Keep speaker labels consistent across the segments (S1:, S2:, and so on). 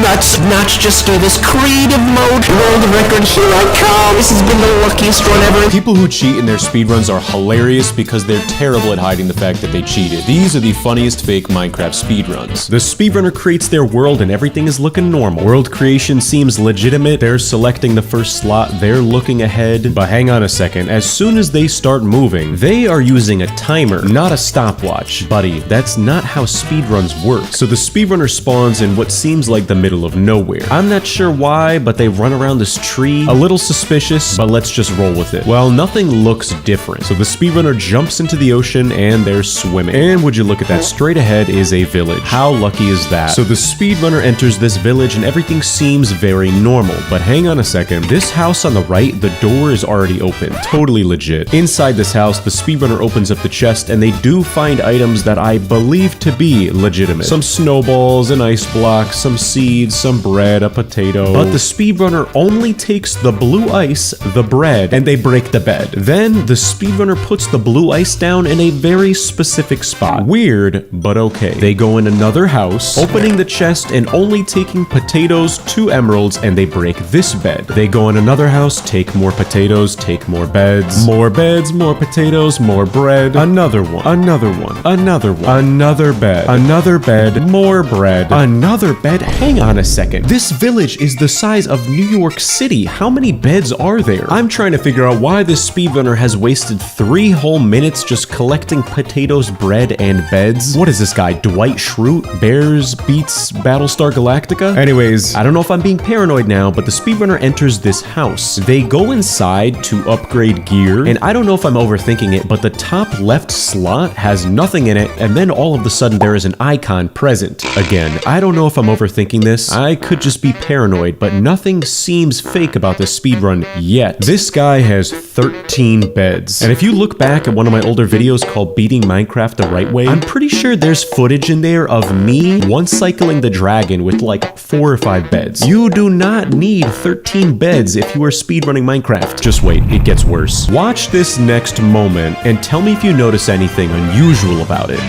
S1: nuts. Not just do this creative mode. World record, here I come. This has been the luckiest run ever.
S2: People who cheat in their speedruns are hilarious because they're terrible at hiding the fact that they cheated. These are the funniest fake Minecraft speedruns. The speedrunner creates their world and everything is looking normal. World creation seems legitimate. They're selecting the first slot. They're looking ahead. But hang on a second. As soon as they start moving, they are using a timer, not a stopwatch. Buddy, that's not how speedruns work. So the speedrunner spawns in what seems like the middle of nowhere. I'm not sure why, but they run around this tree. A little suspicious, but let's just roll with it. Well, nothing looks different. So the speedrunner jumps into the ocean and they're swimming. And would you look at that, straight ahead is a village. How lucky is that? So the speedrunner enters this village and everything seems very normal. But hang on a second. This house on the right, the door is already open. Totally legit. Inside this house, the speedrunner opens up the chest and they do find items that I believe to be legitimate. Some snowballs, an ice block, some seeds, some bread, a potato. But the speedrunner only takes the blue ice, the bread, and they break the bed. Then the speedrunner puts the blue ice down in a very specific spot. Weird, but okay. They go in another house, opening the chest and only taking potatoes, 2 emeralds, and they break this bed. They go in another house, take more potatoes, take more beds, more potatoes, more bread, another one, another one, another one, another bed, more bread, another bed. Hang on a second. This village is the size of New York City. How many beds are there? I'm trying to figure out why this speedrunner has wasted 3 whole minutes just collecting potatoes, bread, and beds. What is this guy, Dwight Schrute? Bears beats Battlestar Galactica? Anyways, I don't know if I'm being paranoid now, but the speedrunner enters this house. They go inside to upgrade gear, and I don't know if I'm overthinking it, but the top left slot has nothing in it, and then all of a sudden there is an icon present. Again, I don't know if I'm overthinking this. I could just be paranoid, but nothing seems fake about this speedrun yet. This guy has 13 beds. And if you look back at one of my older videos called Beating Minecraft the Right Way, I'm pretty sure there's footage in there of me once cycling the dragon with like 4 or 5 beds. You do not need 13 beds if you are speedrunning Minecraft. Just wait, it gets worse. Watch this next moment and tell me if you notice anything unusual about it.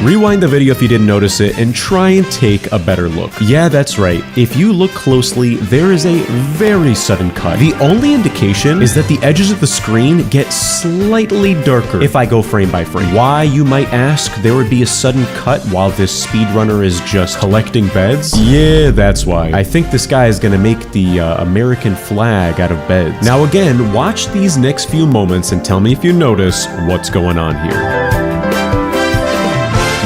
S2: Rewind the video if you didn't notice it and try and take a better look. Yeah, that's right. If you look closely, there is a very sudden cut. The only indication is that the edges of the screen get slightly darker if I go frame by frame. Why, you might ask, there would be a sudden cut while this speedrunner is just collecting beds? Yeah, that's why. I think this guy is gonna make the American flag out of beds. Now again, watch these next few moments and tell me if you notice what's going on here.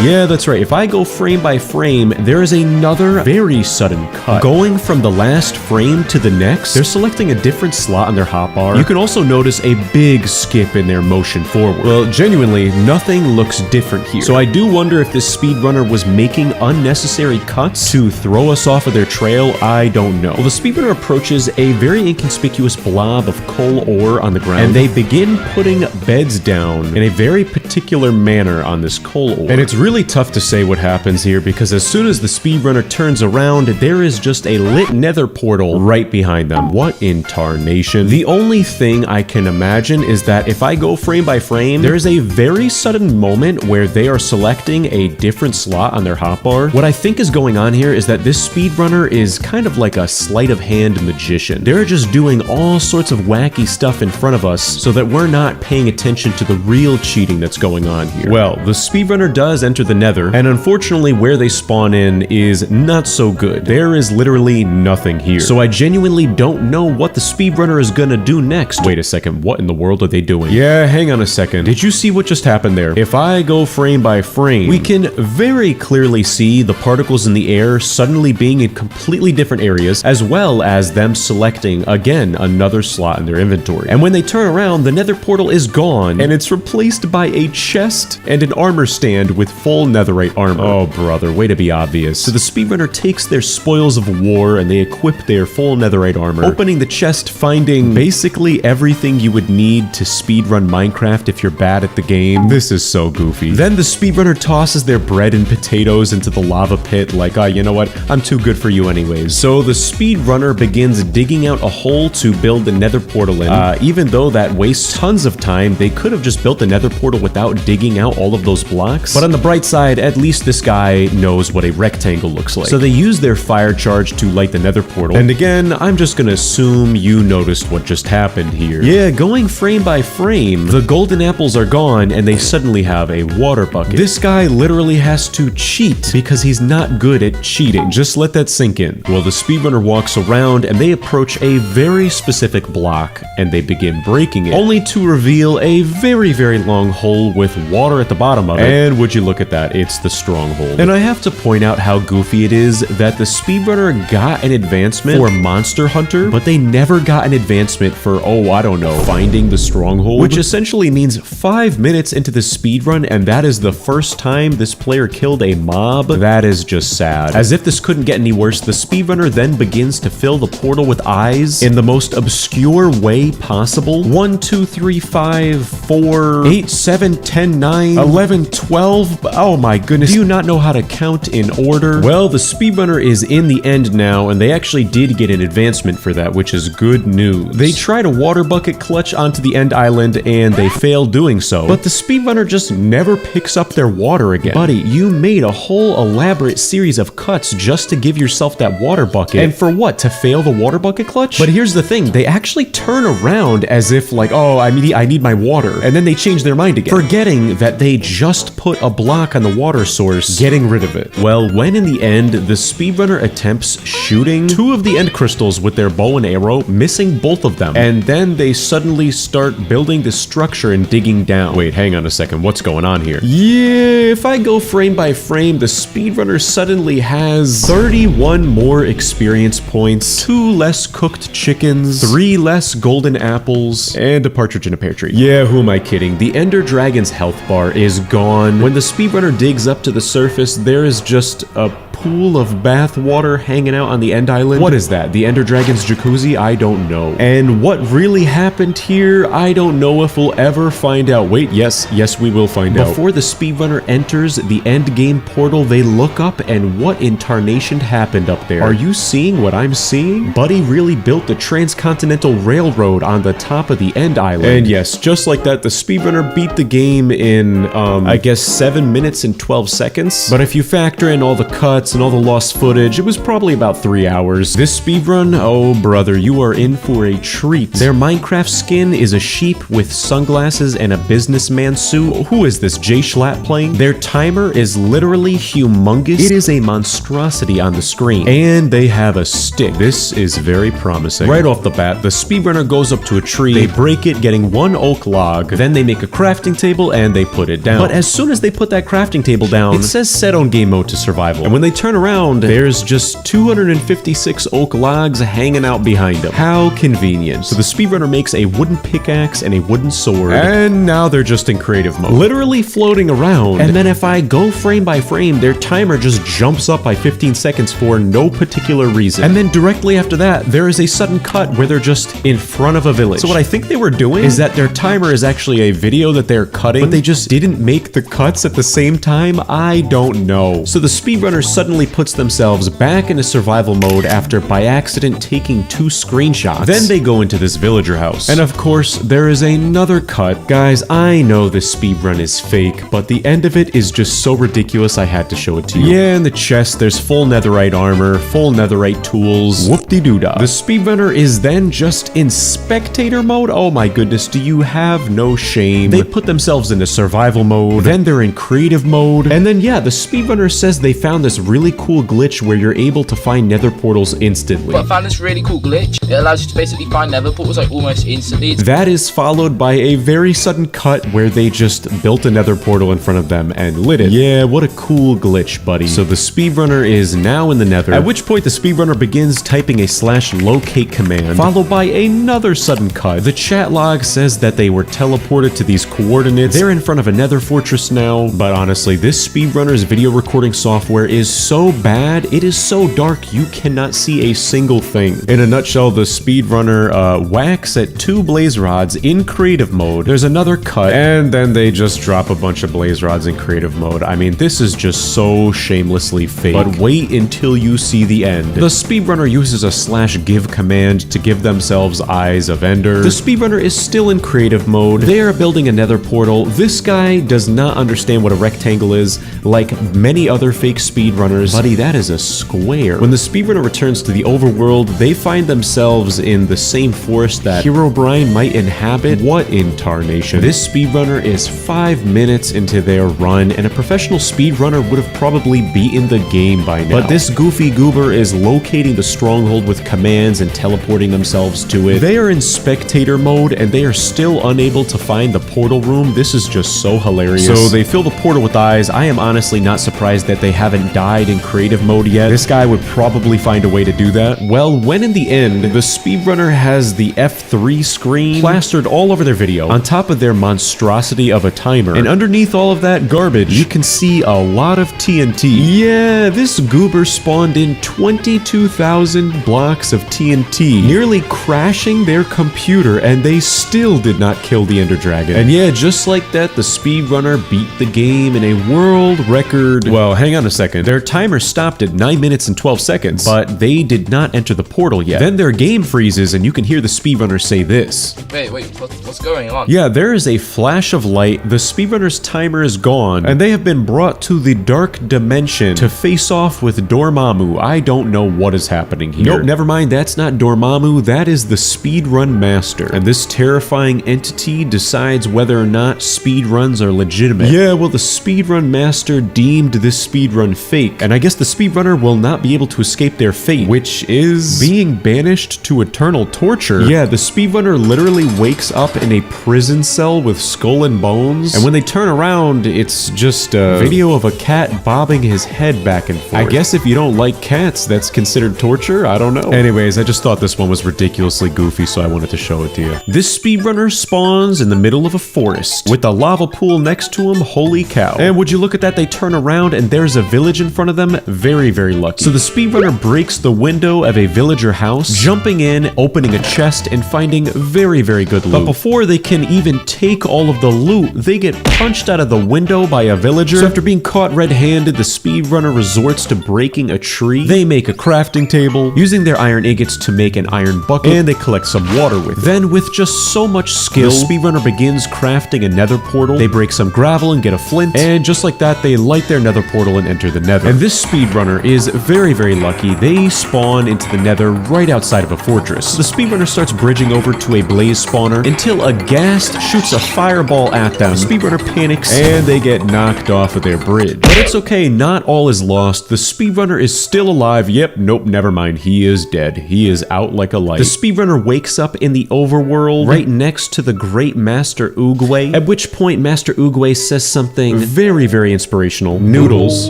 S2: Yeah, that's right. If I go frame by frame, there is another very sudden cut. Going from the last frame to the next, they're selecting a different slot on their hotbar. You can also notice a big skip in their motion forward. Well, genuinely, nothing looks different here. So I do wonder if this speedrunner was making unnecessary cuts to throw us off of their trail. I don't know. Well, the speedrunner approaches a very inconspicuous blob of coal ore on the ground, and they begin putting beds down in a very particular manner on this coal ore. And it's really tough to say what happens here because as soon as the speedrunner turns around, there is just a lit nether portal right behind them. What in tarnation? The only thing I can imagine is that if I go frame by frame, there is a very sudden moment where they are selecting a different slot on their hotbar. What I think is going on here is that this speedrunner is kind of like a sleight of hand magician. They're just doing all sorts of wacky stuff in front of us so that we're not paying attention to the real cheating that's going on here. Well, the speedrunner does enter the nether, and unfortunately where they spawn in is not so good. There is literally nothing here. So I genuinely don't know what the speedrunner is gonna do next. Wait a second, what in the world are they doing? Yeah, hang on a second. Did you see what just happened there? If I go frame by frame, we can very clearly see the particles in the air suddenly being in completely different areas, as well as them selecting, again, another slot in their inventory. And when they turn around, the nether portal is gone, and it's replaced by a chest and an armor stand with full netherite armor. Oh brother, way to be obvious. So the speedrunner takes their spoils of war and they equip their full netherite armor, opening the chest, finding basically everything you would need to speedrun Minecraft if you're bad at the game. This is so goofy. Then the speedrunner tosses their bread and potatoes into the lava pit like, you know what, I'm too good for you anyways. So the speedrunner begins digging out a hole to build the nether portal in. Even though that wastes tons of time, they could have just built the nether portal with without digging out all of those blocks. But on the bright side, at least this guy knows what a rectangle looks like. So they use their fire charge to light the nether portal. And again, I'm just gonna assume you noticed what just happened here. Yeah, going frame by frame, the golden apples are gone and they suddenly have a water bucket. This guy literally has to cheat because he's not good at cheating. Just let that sink in. Well, the speedrunner walks around and they approach a very specific block and they begin breaking it, only to reveal a very, very long hole with water at the bottom of it. And would you look at that, it's the stronghold. And I have to point out how goofy it is that the speedrunner got an advancement for Monster Hunter, but they never got an advancement for, oh, I don't know, finding the stronghold, which essentially means 5 minutes into the speedrun and that is the first time this player killed a mob. That is just sad. As if this couldn't get any worse, the speedrunner then begins to fill the portal with eyes in the most obscure way possible. 1, 2, 3, 5, 4, 8, 7, 10, 9, 11, 12. Oh my goodness. Do you not know how to count in order? Well, the speedrunner is in the end now, and they actually did get an advancement for that, which is good news. They tried a water bucket clutch onto the end island, and they failed doing so. But the speedrunner just never picks up their water again. Buddy, you made a whole elaborate series of cuts just to give yourself that water bucket. And for what? To fail the water bucket clutch? But here's the thing, they actually turn around as if like, oh, I need my water. And then they change their mind again, forgetting that they just put a block on the water source, getting rid of it. Well, when in the end, the speedrunner attempts shooting 2 of the end crystals with their bow and arrow, missing both of them. And then they suddenly start building this structure and digging down. Wait, hang on a second, what's going on here? Yeah, if I go frame by frame, the speedrunner suddenly has 31 more experience points, 2 less cooked chickens, 3 less golden apples, and a partridge in a pear tree. Yeah, who am I kidding? The Ender Dragon's health bar is gone. When the speedrunner digs up to the surface, there is just a pool of bath water hanging out on the end island. What is that? The Ender Dragon's jacuzzi? I don't know. And what really happened here? I don't know if we'll ever find out. Wait, yes, we will find out. Before the speedrunner enters the end game portal, they look up and what in tarnation happened up there? Are you seeing what I'm seeing? Buddy really built the transcontinental railroad on the top of the end island. And yes, just like that, the speedrunner beat the game in, I guess 7 minutes and 12 seconds. But if you factor in all the cuts and all the lost footage, it was probably about 3 hours. This speedrun, oh brother, you are in for a treat. Their Minecraft skin is a sheep with sunglasses and a businessman suit. Who is this, Jay Schlatt playing? Their timer is literally humongous. It is a monstrosity on the screen. And they have a stick. This is very promising. Right off the bat, the speedrunner goes up to a tree, they break it, getting 1 oak log, then they make a crafting table and they put it down. But as soon as they put that crafting table down, it says set on game mode to survival. And when they turn around, there's just 256 oak logs hanging out behind them. How convenient. So the speedrunner makes a wooden pickaxe and a wooden sword, and now they're just in creative mode, literally floating around. And then if I go frame by frame, their timer just jumps up by 15 seconds for no particular reason. And then directly after that, there is a sudden cut where they're just in front of a village. So what I think they were doing is that their timer is actually a video that they're cutting, but they just didn't make the cuts at the same time. I don't know. So the speedrunner suddenly puts themselves back into survival mode after by accident taking 2 screenshots. Then they go into this villager house. And of course, there is another cut. Guys, I know this speedrun is fake, but the end of it is just so ridiculous I had to show it to you. Yeah, in the chest, there's full netherite armor, full netherite tools, whoop-de-doo-dah. The speedrunner is then just in spectator mode. Oh my goodness, do you have no shame? They put themselves into survival mode, then they're in creative mode, and then yeah, the speedrunner says they found this really cool glitch where you're able to find nether portals instantly.
S3: But I found this really cool glitch. It allows you to basically find nether portals like almost instantly.
S2: That is followed by a very sudden cut where they just built a nether portal in front of them and lit it. Yeah, what a cool glitch, buddy. So the speedrunner is now in the nether, at which point the speedrunner begins typing a /locate command, followed by another sudden cut. The chat log says that they were teleported to these coordinates. They're in front of a nether fortress now, but honestly, this speedrunner's video recording software is so bad, it is so dark you cannot see a single thing. In a nutshell, the speedrunner whacks at 2 blaze rods in creative mode. There's another cut, and then they just drop a bunch of blaze rods in creative mode. I mean, this is just so shamelessly fake. But wait until you see the end. The speedrunner uses a /give command to give themselves eyes of ender. The speedrunner is still in creative mode. They are building a nether portal portal. This guy does not understand what a rectangle is, like many other fake speedrunners. Buddy, that is a square. When the speedrunner returns to the overworld, they find themselves in the same forest that Herobrine might inhabit. What in tarnation? This speedrunner is 5 minutes into their run, and a professional speedrunner would have probably beaten the game by now. But this goofy goober is locating the stronghold with commands and teleporting themselves to it. They are in spectator mode, and they are still unable to find the portal room. This is just so hilarious. So they fill the portal with eyes. I am honestly not surprised that they haven't died in creative mode yet. This guy would probably find a way to do that. Well, when in the end, the speedrunner has the F3 screen plastered all over their video, on top of their monstrosity of a timer. And underneath all of that garbage, you can see a lot of TNT. Yeah, this goober spawned in 22,000 blocks of TNT, nearly crashing their computer, and they still did not kill the Ender Dragon. And yeah, just like that, the speedrunner beat the game in a world record. Well, hang on a second. Their timer stopped at 9 minutes and 12 seconds, but they did not enter the portal yet. Then their game freezes, and you can hear the speedrunner say this.
S3: Wait, what's going on?
S2: Yeah, there is a flash of light. The speedrunner's timer is gone, and they have been brought to the dark dimension to face off with Dormammu. I don't know what is happening here. Nope, never mind. That's not Dormammu. That is the speedrun master. And this terrifying entity decides whether or not speedruns are legitimate. Yeah, well, the speedrun master deemed this speedrun fake, and I guess the speedrunner will not be able to escape their fate, which is being banished to eternal torture. Yeah, the speedrunner literally wakes up in a prison cell with skull and bones, and when they turn around, it's just a video of a cat bobbing his head back and forth. I guess if you don't like cats, that's considered torture? I don't know. Anyways, I just thought this one was ridiculously goofy, so I wanted to show it to you. This speedrunner spawns in the middle of a forest with a lava pool next to him. Holy cow. And would you look at that, they turn around and there's a village in front of them. Very, very lucky. So the speedrunner breaks the window of a villager house, jumping in, opening a chest, and finding very, very good loot. But before they can even take all of the loot, they get punched out of the window by a villager. So after being caught red-handed, the speedrunner resorts to breaking a tree. They make a crafting table, using their iron ingots to make an iron bucket, and they collect some water with it. Then, with just so much skill, the speedrunner begins crafting a nether portal. They break some gravel and get a flint, and just like that, they light their nether portal and enter the nether. And this speedrunner is very, very lucky. They spawn into the nether right outside of a fortress. So the speedrunner starts bridging over to a blaze spawner until a ghast shoots a fireball at them. The speedrunner panics, and they get knocked off of their bridge. But it's okay, not all is lost. The speedrunner is still alive. Yep, nope, never mind. He is dead. He is out like a light. The speedrunner wakes up in the overworld right next to the great Master Oogway, at which point Master Oogway says something very, very inspirational. Noodles.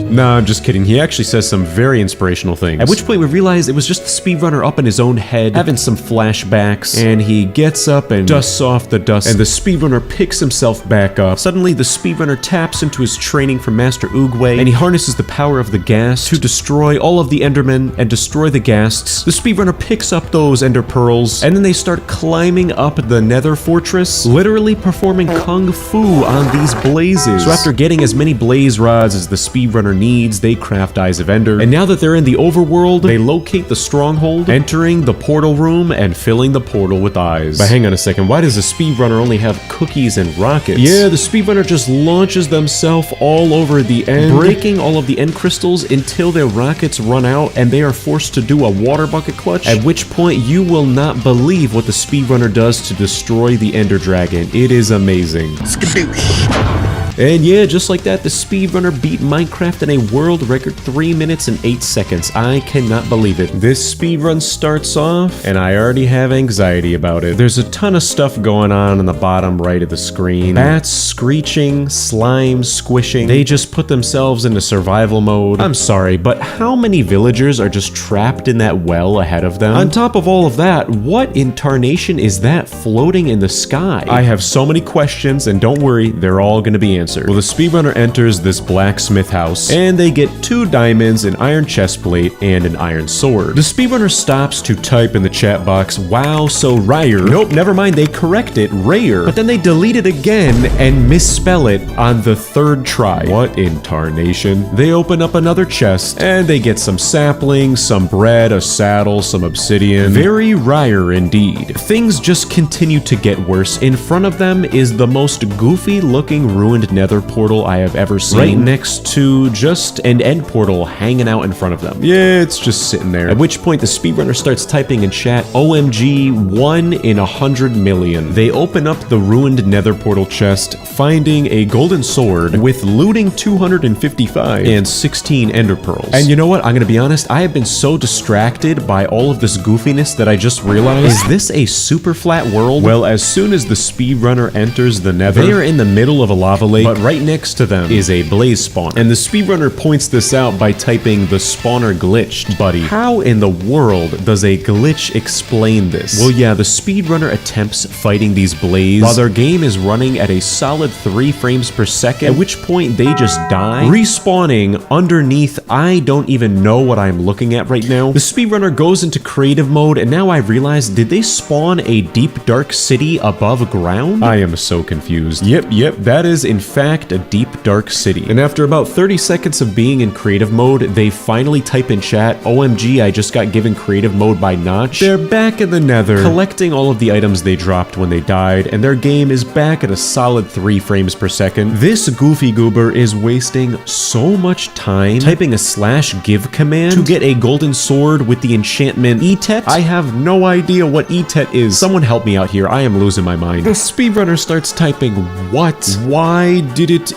S2: Nah, I'm just kidding. He actually says some very inspirational things. At which point we realize it was just the speedrunner up in his own head, having some flashbacks, and he gets up and dusts off the dust, and the speedrunner picks himself back up. Suddenly, the speedrunner taps into his training from Master Oogway, and he harnesses the power of the ghast to destroy all of the Endermen and destroy the ghasts. The speedrunner picks up those Ender Pearls, and then they start climbing up the Nether Fortress, literally performing Kung Fu on these blazes. So after getting as many blaze rods as the speedrunner needs, they craft Eyes of Ender. And now that they're in the overworld, they locate the stronghold, entering the portal room and filling the portal with eyes. But hang on a second, why does the speedrunner only have cookies and rockets? Yeah, the speedrunner just launches themselves all over the end, breaking all of the end crystals until their rockets run out and they are forced to do a water bucket clutch, at which point you will not believe what the speedrunner does to destroy the Ender Dragon. It is amazing. Skadoosh. And yeah, just like that, the speedrunner beat Minecraft in a world record 3 minutes and 8 seconds. I cannot believe it. This speedrun starts off, and I already have anxiety about it. There's a ton of stuff going on the bottom right of the screen. Bats screeching, slime squishing. They just put themselves into survival mode. I'm sorry, but how many villagers are just trapped in that well ahead of them? On top of all of that, what in tarnation is that floating in the sky? I have so many questions, and don't worry, they're all gonna be answered. answer. Well, the speedrunner enters this blacksmith house, and they get 2 diamonds, an iron chest plate, and an iron sword. The speedrunner stops to type in the chat box, "Wow, so rare." Nope, never mind, they correct it, rare. But then they delete it again and misspell it on the 3rd try. What in tarnation? They open up another chest, and they get some saplings, some bread, a saddle, some obsidian. Very rare indeed. Things just continue to get worse. In front of them is the most goofy looking ruined nether portal I have ever seen. Right next to just an end portal hanging out in front of them. Yeah, it's just sitting there. At which point the speedrunner starts typing in chat, "OMG, 1 in 100 million." They open up the ruined nether portal chest, finding a golden sword with looting 255 and 16 ender pearls. And you know what? I'm gonna be honest, I have been so distracted by all of this goofiness that I just realized, is this a super flat world? Well, as soon as the speedrunner enters the nether, they are in the middle of a lava lake, but right next to them is a blaze spawner. And the speedrunner points this out by typing, "The spawner glitched." Buddy, how in the world does a glitch explain this? Well, yeah, the speedrunner attempts fighting these blaze while their game is running at a solid 3 frames per second, at which point they just die, respawning underneath. I don't even know what I'm looking at right now. The speedrunner goes into creative mode, and now I realize, did they spawn a deep dark city above ground? I am so confused. Yep, that is in fact a deep dark city. And after about 30 seconds of being in creative mode, they finally type in chat, "OMG, I just got given creative mode by Notch." They're back in the nether, collecting all of the items they dropped when they died, and their game is back at a solid 3 frames per second. This goofy goober is wasting so much time typing a /give command to get a golden sword with the enchantment Etet. I have no idea what Etet is. Someone help me out here. I am losing my mind. The speedrunner starts typing, "What? Why did it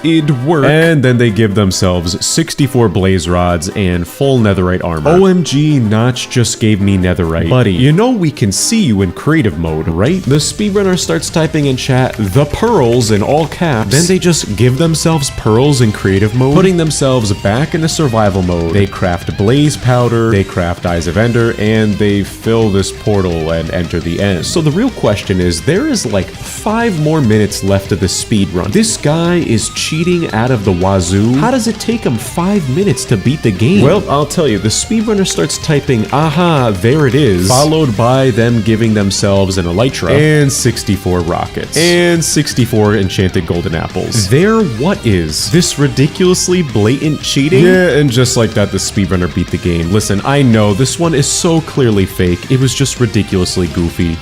S2: work?" And then they give themselves 64 blaze rods and full netherite armor. OMG, Notch just gave me netherite. Buddy, you know we can see you in creative mode, right? The speedrunner starts typing in chat, "The pearls," in all caps. Then they just give themselves pearls in creative mode, putting themselves back into survival mode. They craft blaze powder, they craft eyes of ender, and they fill this portal and enter the end. So the real question is, there is like 5 more minutes left of the speed run. This guy is cheating out of the wazoo. How does it take him 5 minutes to beat the game? Well, I'll tell you, the speedrunner starts typing, "Aha, there it is," followed by them giving themselves an elytra and 64 rockets and 64 enchanted golden apples. There, what is this ridiculously blatant cheating? Yeah, and just like that, the speedrunner beat the game. Listen, I know this one is so clearly fake. It was just ridiculously goofy.